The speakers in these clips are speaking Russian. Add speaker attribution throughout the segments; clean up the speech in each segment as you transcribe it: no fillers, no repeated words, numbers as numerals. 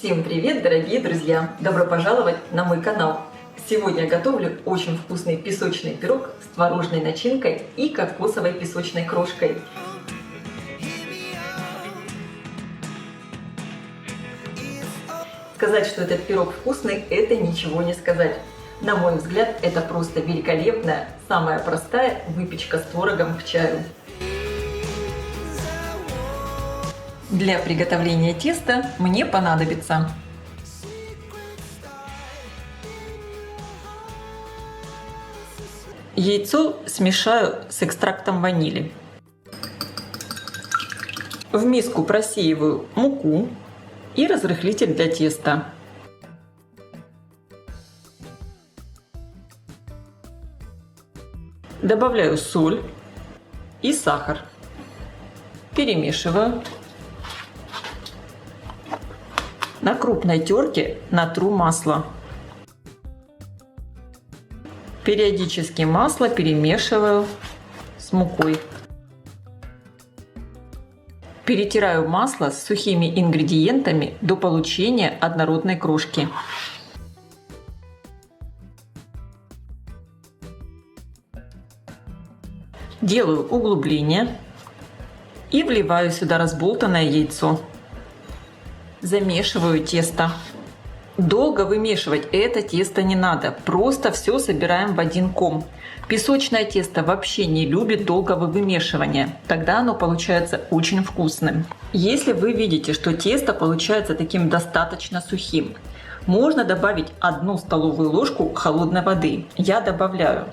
Speaker 1: Всем привет, дорогие друзья! Добро пожаловать на мой канал! Сегодня я готовлю очень вкусный песочный пирог с творожной начинкой и кокосовой песочной крошкой. Сказать, что этот пирог вкусный, это ничего не сказать. На мой взгляд, это просто великолепная, самая простая выпечка с творогом к чаю. Для приготовления теста мне понадобится яйцо смешаю с экстрактом ванили. В миску просеиваю муку и разрыхлитель для теста. Добавляю соль и сахар. Перемешиваю. На крупной терке натру масло. Периодически масло перемешиваю с мукой. Перетираю масло с сухими ингредиентами до получения однородной крошки. Делаю углубление и вливаю сюда разболтанное яйцо. Замешиваю тесто. Долго вымешивать это тесто не надо, просто все собираем в один ком. Песочное тесто вообще не любит долгого вымешивания, тогда оно получается очень вкусным. Если вы видите, что тесто получается таким достаточно сухим, можно добавить 1 столовую ложку холодной воды. Я добавляю.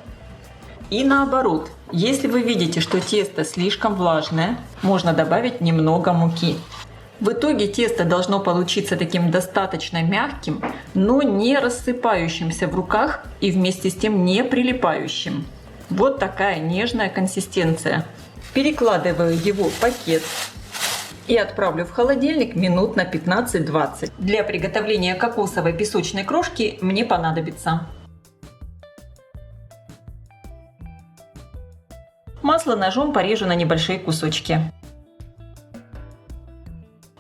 Speaker 1: И наоборот, если вы видите, что тесто слишком влажное, можно добавить немного муки. В итоге тесто должно получиться таким достаточно мягким, но не рассыпающимся в руках и вместе с тем не прилипающим. Вот такая нежная консистенция. Перекладываю его в пакет и отправлю в холодильник минут на 15-20. Для приготовления кокосовой песочной крошки мне понадобится масло ножом порежу на небольшие кусочки.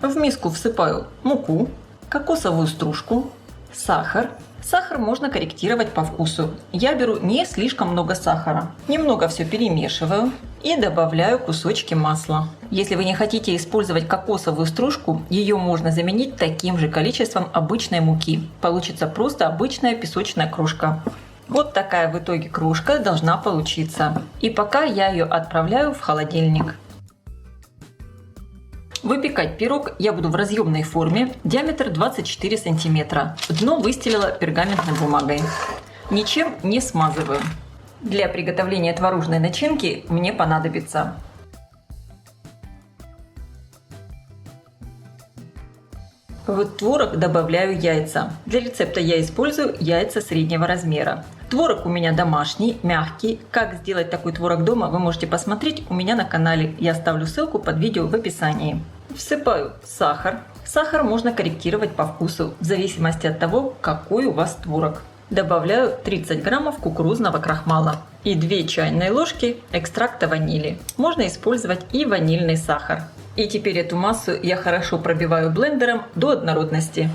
Speaker 1: В миску всыпаю муку, кокосовую стружку, сахар. Сахар можно корректировать по вкусу. Я беру не слишком много сахара. Немного все перемешиваю и добавляю кусочки масла. Если вы не хотите использовать кокосовую стружку, ее можно заменить таким же количеством обычной муки. Получится просто обычная песочная крошка. Вот такая в итоге крошка должна получиться. И пока я ее отправляю в холодильник. Выпекать пирог я буду в разъемной форме, диаметр 24 см. Дно выстелила пергаментной бумагой. Ничем не смазываю. Для приготовления творожной начинки мне понадобится в творог добавляю яйца. Для рецепта я использую яйца среднего размера. Творог у меня домашний, мягкий. Как сделать такой творог дома, вы можете посмотреть у меня на канале. Я оставлю ссылку под видео в описании. Всыпаю сахар. Сахар можно корректировать по вкусу, в зависимости от того, какой у вас творог. Добавляю 30 граммов кукурузного крахмала и 2 чайные ложки экстракта ванили. Можно использовать и ванильный сахар. И теперь эту массу я хорошо пробиваю блендером до однородности.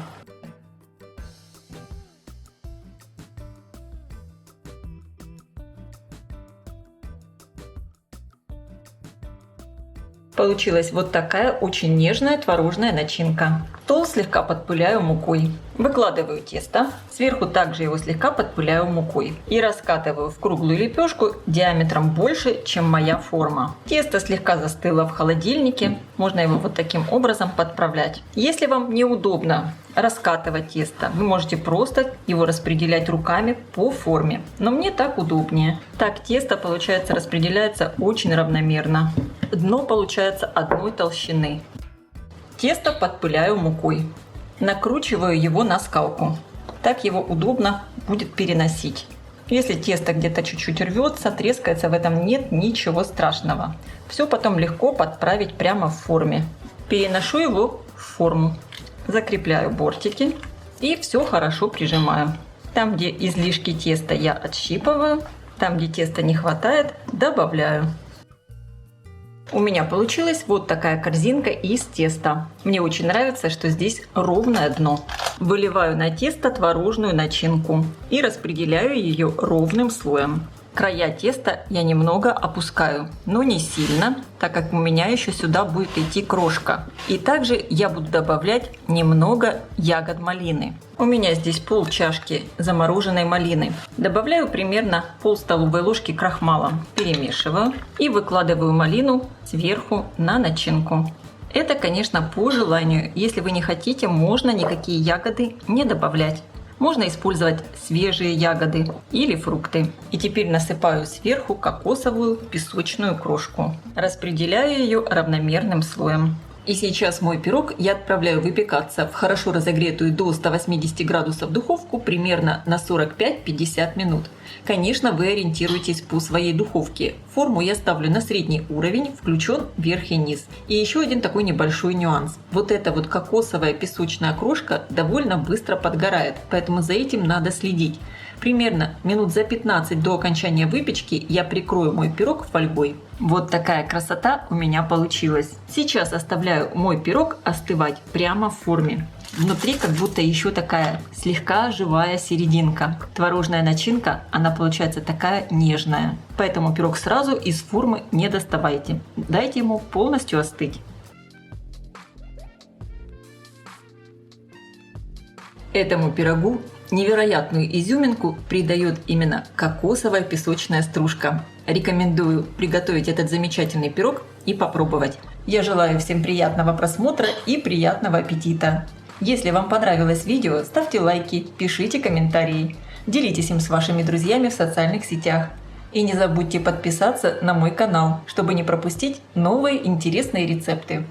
Speaker 1: Получилась вот такая очень нежная творожная начинка. Стол слегка подпыляю мукой. Выкладываю тесто, сверху также его слегка подпыляю мукой и раскатываю в круглую лепешку диаметром больше, чем моя форма. Тесто слегка застыло в холодильнике, можно его вот таким образом подправлять. Если вам неудобно раскатывать тесто, вы можете просто его распределять руками по форме, но мне так удобнее. Так тесто получается распределяется очень равномерно. Дно получается одной толщины. Тесто подпыляю мукой. Накручиваю его на скалку. Так его удобно будет переносить. Если тесто где-то чуть-чуть рвется, трескается, в этом нет ничего страшного. Все потом легко подправить прямо в форме. Переношу его в форму. Закрепляю бортики и все хорошо прижимаю. Там, где излишки теста, я отщипываю. Там, где теста не хватает, добавляю. У меня получилась вот такая корзинка из теста. Мне очень нравится, что здесь ровное дно. Выливаю на тесто творожную начинку и распределяю ее ровным слоем. Края теста я немного опускаю, но не сильно, так как у меня еще сюда будет идти крошка. И также я буду добавлять немного ягод малины. У меня здесь пол чашки замороженной малины. Добавляю примерно пол столовой ложки крахмала. Перемешиваю и выкладываю малину сверху на начинку. Это, конечно, по желанию. Если вы не хотите, можно никакие ягоды не добавлять. Можно использовать свежие ягоды или фрукты. И теперь насыпаю сверху кокосовую песочную крошку. Распределяю ее равномерным слоем. И сейчас мой пирог я отправляю выпекаться в хорошо разогретую до 180 градусов духовку примерно на 45-50 минут. Конечно, вы ориентируйтесь по своей духовке. Форму я ставлю на средний уровень, включен верх и низ. И еще один такой небольшой нюанс. Вот эта вот кокосовая песочная крошка довольно быстро подгорает, поэтому за этим надо следить. Примерно минут за 15 до окончания выпечки я прикрою мой пирог фольгой. Вот такая красота у меня получилась. Сейчас оставляю мой пирог остывать прямо в форме. Внутри как будто еще такая слегка живая серединка. Творожная начинка, она получается такая нежная. Поэтому пирог сразу из формы не доставайте. Дайте ему полностью остыть. Этому пирогу невероятную изюминку придает именно кокосовая песочная стружка. Рекомендую приготовить этот замечательный пирог и попробовать. Я желаю всем приятного просмотра и приятного аппетита. Если вам понравилось видео, ставьте лайки, пишите комментарии, делитесь им с вашими друзьями в социальных сетях. И не забудьте подписаться на мой канал, чтобы не пропустить новые интересные рецепты.